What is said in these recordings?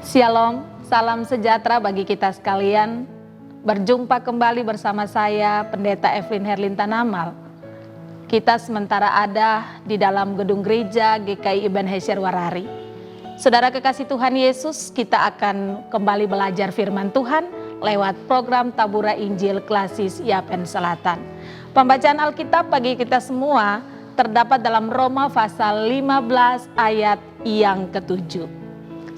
Shalom, salam sejahtera bagi kita sekalian. Berjumpa kembali bersama saya, Pendeta Evelyn Herlinta Namal. Kita sementara ada di dalam gedung gereja GKI Ebenezer Warari. Saudara kekasih Tuhan Yesus, kita akan kembali belajar firman Tuhan lewat program Tabura Injil Klasis Yapen Selatan. Pembacaan Alkitab bagi kita semua terdapat dalam Roma pasal 15 ayat yang ke-7.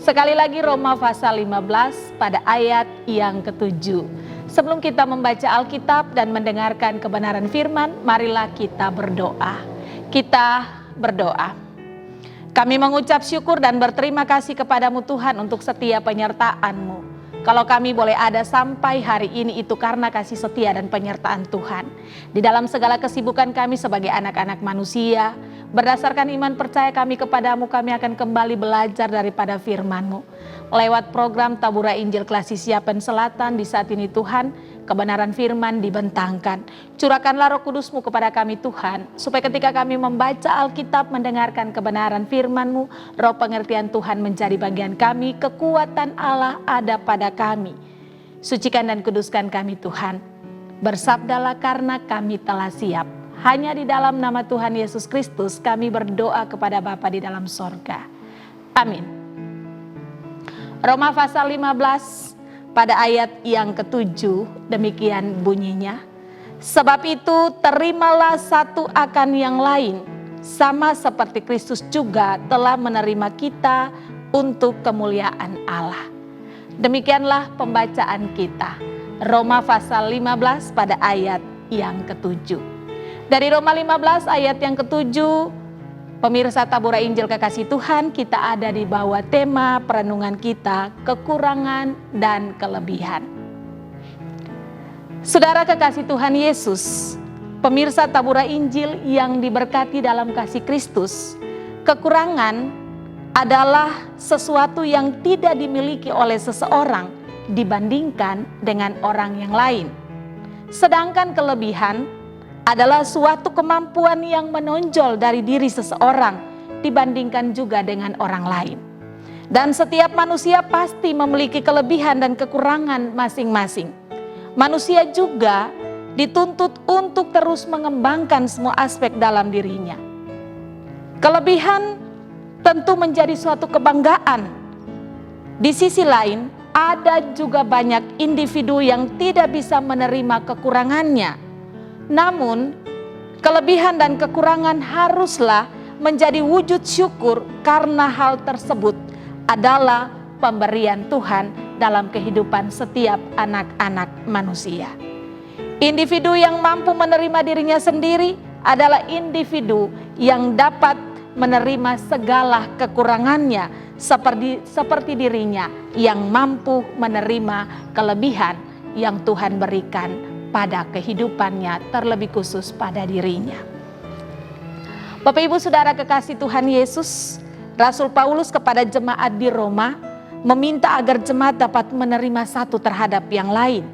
Sekali lagi Roma pasal 15 pada ayat yang ke-7. Sebelum kita membaca Alkitab dan mendengarkan kebenaran firman, marilah kita berdoa. Kita berdoa. Kami mengucap syukur dan berterima kasih kepadamu Tuhan untuk setiap penyertaan-Mu. Kalau kami boleh ada sampai hari ini itu karena kasih setia dan penyertaan Tuhan. Di dalam segala kesibukan kami sebagai anak-anak manusia, berdasarkan iman percaya kami kepadamu, kami akan kembali belajar daripada firman-Mu. Lewat program Tabura Injil Klasis Yapen Selatan di saat ini Tuhan, kebenaran firman dibentangkan. Curahkanlah Roh Kudus-Mu kepada kami Tuhan, supaya ketika kami membaca Alkitab, mendengarkan kebenaran firman-Mu, roh pengertian Tuhan menjadi bagian kami, kekuatan Allah ada pada kami. Sucikan dan kuduskan kami Tuhan. Bersabdalah karena kami telah siap. Hanya di dalam nama Tuhan Yesus Kristus kami berdoa kepada Bapa di dalam sorga. Amin. Roma pasal 15 pada ayat yang ke-7 demikian bunyinya. Sebab itu terimalah satu akan yang lain, sama seperti Kristus juga telah menerima kita untuk kemuliaan Allah. Demikianlah pembacaan kita. Roma pasal 15 pada ayat yang ke-7. Dari Roma 15 ayat yang ke-7, pemirsa Tabura Injil kekasih Tuhan, kita ada di bawah tema perenungan kita, kekurangan dan kelebihan. Saudara kekasih Tuhan Yesus, pemirsa Tabura Injil yang diberkati dalam kasih Kristus, kekurangan adalah sesuatu yang tidak dimiliki oleh seseorang dibandingkan dengan orang yang lain. Sedangkan kelebihan adalah suatu kemampuan yang menonjol dari diri seseorang dibandingkan juga dengan orang lain. Dan setiap manusia pasti memiliki kelebihan dan kekurangan masing-masing. Manusia juga dituntut untuk terus mengembangkan semua aspek dalam dirinya. Kelebihan tentu menjadi suatu kebanggaan. Di sisi lain, ada juga banyak individu yang tidak bisa menerima kekurangannya. Namun, kelebihan dan kekurangan haruslah menjadi wujud syukur karena hal tersebut adalah pemberian Tuhan dalam kehidupan setiap anak-anak manusia. Individu yang mampu menerima dirinya sendiri adalah individu yang dapat menerima segala kekurangannya seperti dirinya yang mampu menerima kelebihan yang Tuhan berikan pada kehidupannya, terlebih khusus pada dirinya. Bapak Ibu Saudara kekasih Tuhan Yesus, Rasul Paulus kepada jemaat di Roma meminta agar jemaat dapat menerima satu terhadap yang lain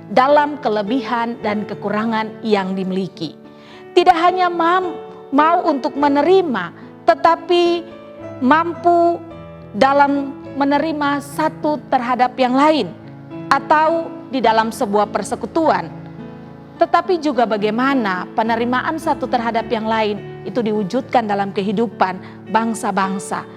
dalam kelebihan dan kekurangan yang dimiliki. Tidak hanya mau untuk menerima, tetapi mampu dalam menerima satu terhadap yang lain atau di dalam sebuah persekutuan. Tetapi juga bagaimana penerimaan satu terhadap yang lain itu diwujudkan dalam kehidupan bangsa-bangsa.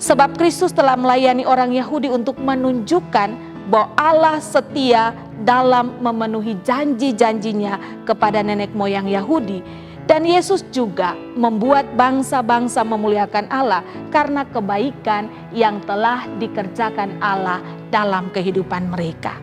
Sebab Kristus telah melayani orang Yahudi untuk menunjukkan bahwa Allah setia dalam memenuhi janji-janjinya kepada nenek moyang Yahudi. Dan Yesus juga membuat bangsa-bangsa memuliakan Allah karena kebaikan yang telah dikerjakan Allah dalam kehidupan mereka.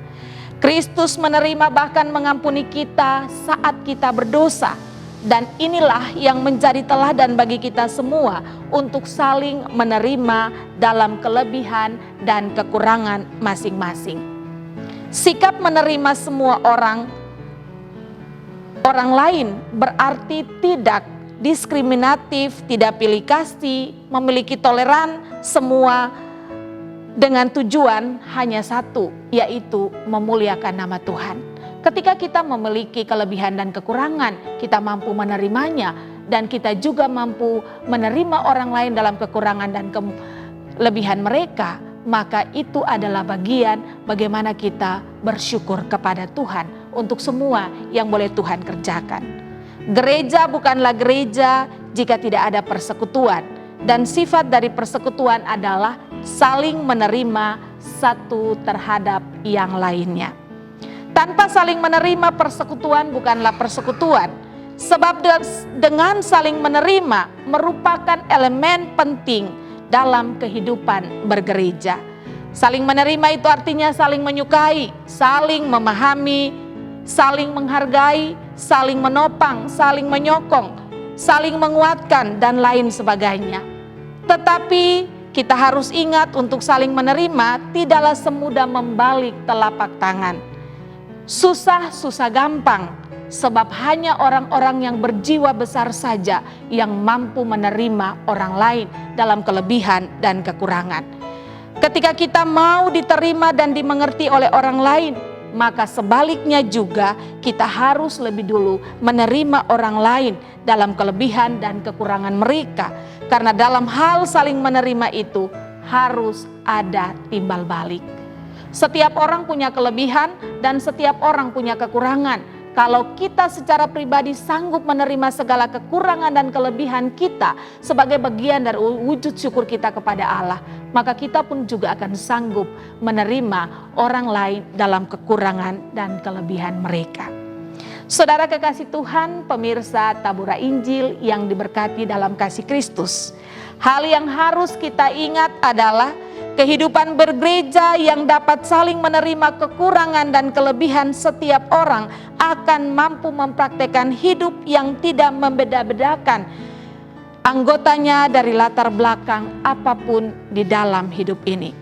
Kristus menerima bahkan mengampuni kita saat kita berdosa. Dan inilah yang menjadi teladan bagi kita semua untuk saling menerima dalam kelebihan dan kekurangan masing-masing. Sikap menerima semua orang lain berarti tidak diskriminatif, tidak pilih kasih, memiliki toleran semua dengan tujuan hanya satu, yaitu memuliakan nama Tuhan. Ketika kita memiliki kelebihan dan kekurangan, kita mampu menerimanya dan kita juga mampu menerima orang lain dalam kekurangan dan kelebihan mereka, maka itu adalah bagian bagaimana kita bersyukur kepada Tuhan untuk semua yang boleh Tuhan kerjakan. Gereja bukanlah gereja jika tidak ada persekutuan, dan sifat dari persekutuan adalah saling menerima satu terhadap yang lainnya. Tanpa saling menerima, persekutuan bukanlah persekutuan. Sebab dengan saling menerima merupakan elemen penting dalam kehidupan bergereja. Saling menerima itu artinya saling menyukai, saling memahami, saling menghargai, saling menopang, saling menyokong, saling menguatkan, dan lain sebagainya. Tetapi kita harus ingat untuk saling menerima tidaklah semudah membalik telapak tangan. Susah gampang, sebab hanya orang-orang yang berjiwa besar saja yang mampu menerima orang lain dalam kelebihan dan kekurangan. Ketika kita mau diterima dan dimengerti oleh orang lain, maka sebaliknya juga kita harus lebih dulu menerima orang lain dalam kelebihan dan kekurangan mereka. Karena dalam hal saling menerima itu harus ada timbal balik. Setiap orang punya kelebihan dan setiap orang punya kekurangan. Kalau kita secara pribadi sanggup menerima segala kekurangan dan kelebihan kita sebagai bagian dari wujud syukur kita kepada Allah, maka kita pun juga akan sanggup menerima orang lain dalam kekurangan dan kelebihan mereka. Saudara kekasih Tuhan, pemirsa Tabura Injil yang diberkati dalam kasih Kristus, hal yang harus kita ingat adalah kehidupan bergereja yang dapat saling menerima kekurangan dan kelebihan setiap orang akan mampu mempraktekkan hidup yang tidak membeda-bedakan anggotanya dari latar belakang apapun di dalam hidup ini.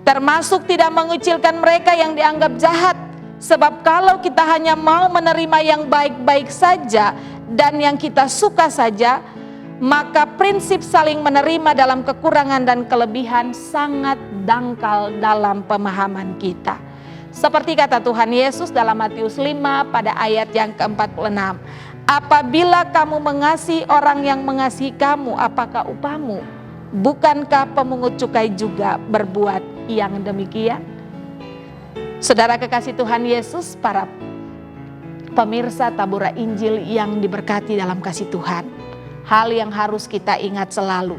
Termasuk tidak mengucilkan mereka yang dianggap jahat. Sebab kalau kita hanya mau menerima yang baik-baik saja dan yang kita suka saja, maka prinsip saling menerima dalam kekurangan dan kelebihan sangat dangkal dalam pemahaman kita. Seperti kata Tuhan Yesus dalam Matius 5 pada ayat yang ke-46. Apabila kamu mengasihi orang yang mengasihi kamu, apakah upahmu? Bukankah pemungut cukai juga berbuat yang demikian? Saudara kekasih Tuhan Yesus, para pemirsa Tabura Injil yang diberkati dalam kasih Tuhan. Hal yang harus kita ingat selalu,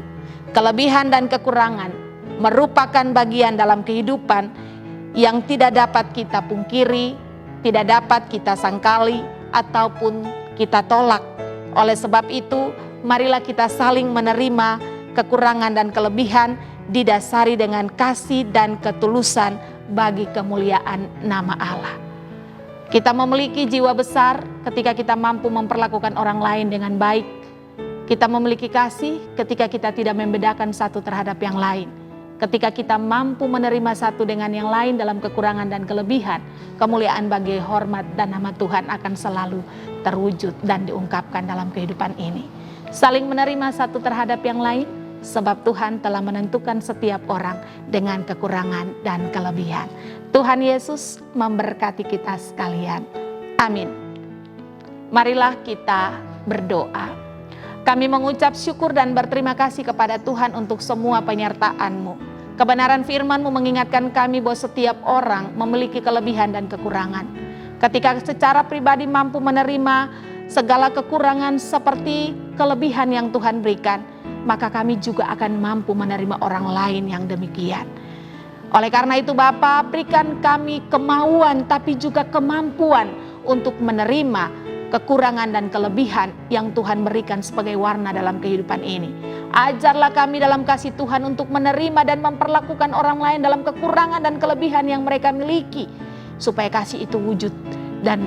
kelebihan dan kekurangan merupakan bagian dalam kehidupan yang tidak dapat kita pungkiri, tidak dapat kita sangkali, ataupun kita tolak. Oleh sebab itu, marilah kita saling menerima kekurangan dan kelebihan didasari dengan kasih dan ketulusan bagi kemuliaan nama Allah. Kita memiliki jiwa besar ketika kita mampu memperlakukan orang lain dengan baik. Kita memiliki kasih ketika kita tidak membedakan satu terhadap yang lain. Ketika kita mampu menerima satu dengan yang lain dalam kekurangan dan kelebihan, kemuliaan bagi hormat dan nama Tuhan akan selalu terwujud dan diungkapkan dalam kehidupan ini. Saling menerima satu terhadap yang lain, sebab Tuhan telah menentukan setiap orang dengan kekurangan dan kelebihan. Tuhan Yesus memberkati kita sekalian. Amin. Marilah kita berdoa. Kami mengucap syukur dan berterima kasih kepada Tuhan untuk semua penyertaan-Mu. Kebenaran firman-Mu mengingatkan kami bahwa setiap orang memiliki kelebihan dan kekurangan. Ketika secara pribadi mampu menerima segala kekurangan seperti kelebihan yang Tuhan berikan, maka kami juga akan mampu menerima orang lain yang demikian. Oleh karena itu Bapa, berikan kami kemauan tapi juga kemampuan untuk menerima kekurangan dan kelebihan yang Tuhan berikan sebagai warna dalam kehidupan ini. Ajarlah kami dalam kasih Tuhan untuk menerima dan memperlakukan orang lain dalam kekurangan dan kelebihan yang mereka miliki, supaya kasih itu wujud dan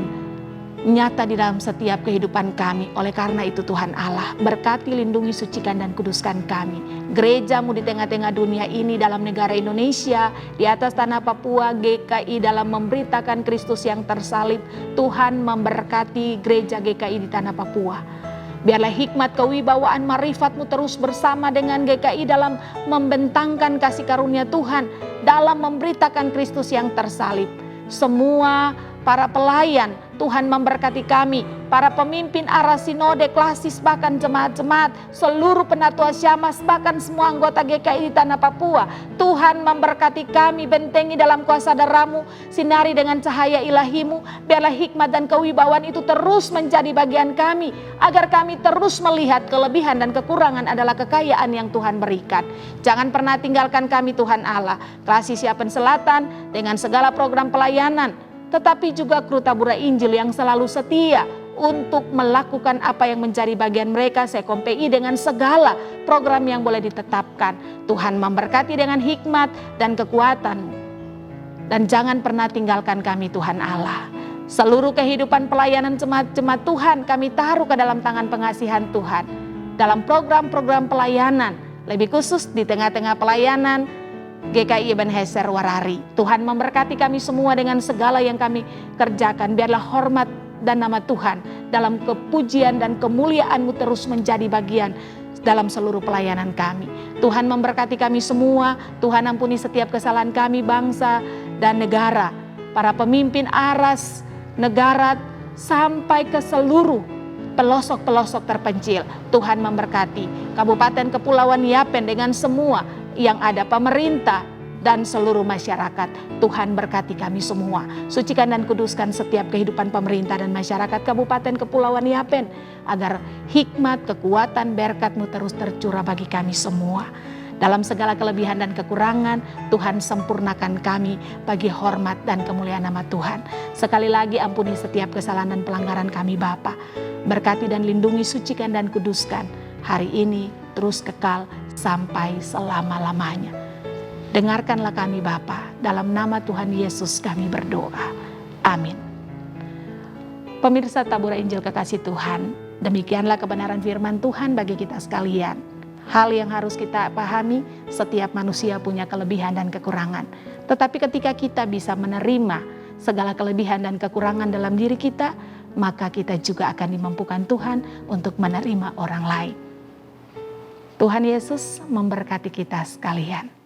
nyata di dalam setiap kehidupan kami. Oleh karena itu Tuhan Allah, berkati, lindungi, sucikan dan kuduskan kami. Gereja-Mu di tengah-tengah dunia ini, dalam negara Indonesia, di atas tanah Papua, GKI dalam memberitakan Kristus yang tersalib. Tuhan memberkati gereja GKI di tanah Papua. Biarlah hikmat, kewibawaan, marifat-Mu terus bersama dengan GKI dalam membentangkan kasih karunia Tuhan, dalam memberitakan Kristus yang tersalib. Semua para pelayan Tuhan memberkati kami, para pemimpin arah sinode, klasis, bahkan jemaat-jemaat, seluruh penatua syamas, bahkan semua anggota GKI di Tanah Papua. Tuhan memberkati kami, bentengi dalam kuasa darah-Mu, sinari dengan cahaya ilahi-Mu. Biarlah hikmat dan kewibawaan itu terus menjadi bagian kami, agar kami terus melihat kelebihan dan kekurangan adalah kekayaan yang Tuhan berikan. Jangan pernah tinggalkan kami Tuhan Allah. Klasik Siapen Selatan dengan segala program pelayanan, tetapi juga kru Tabura Injil yang selalu setia untuk melakukan apa yang menjadi bagian mereka, Sekom PI dengan segala program yang boleh ditetapkan. Tuhan memberkati dengan hikmat dan kekuatan-Mu. Dan jangan pernah tinggalkan kami Tuhan Allah. Seluruh kehidupan pelayanan jemaat-jemaat Tuhan kami taruh ke dalam tangan pengasihan Tuhan. Dalam program-program pelayanan, lebih khusus di tengah-tengah pelayanan GKI Ebenezer Warari. Tuhan memberkati kami semua dengan segala yang kami kerjakan. Biarlah hormat dan nama Tuhan dalam kepujian dan kemuliaan-Mu terus menjadi bagian dalam seluruh pelayanan kami. Tuhan memberkati kami semua. Tuhan ampuni setiap kesalahan kami, bangsa dan negara. Para pemimpin aras negara sampai ke seluruh pelosok-pelosok terpencil. Tuhan memberkati Kabupaten Kepulauan Yapen dengan semua yang ada, pemerintah dan seluruh masyarakat. Tuhan berkati kami semua. Sucikan dan kuduskan setiap kehidupan pemerintah dan masyarakat Kabupaten Kepulauan Yapen, agar hikmat, kekuatan, berkat-Mu terus tercurah bagi kami semua. Dalam segala kelebihan dan kekurangan, Tuhan sempurnakan kami bagi hormat dan kemuliaan nama Tuhan. Sekali lagi ampuni setiap kesalahan dan pelanggaran kami Bapa. Berkati dan lindungi, sucikan dan kuduskan hari ini terus kekal sampai selama-lamanya. Dengarkanlah kami Bapa, dalam nama Tuhan Yesus kami berdoa. Amin. Pemirsa Tabura Injil kekasih Tuhan, demikianlah kebenaran firman Tuhan bagi kita sekalian. Hal yang harus kita pahami, setiap manusia punya kelebihan dan kekurangan. Tetapi ketika kita bisa menerima segala kelebihan dan kekurangan dalam diri kita, maka kita juga akan dimampukan Tuhan untuk menerima orang lain. Tuhan Yesus memberkati kita sekalian.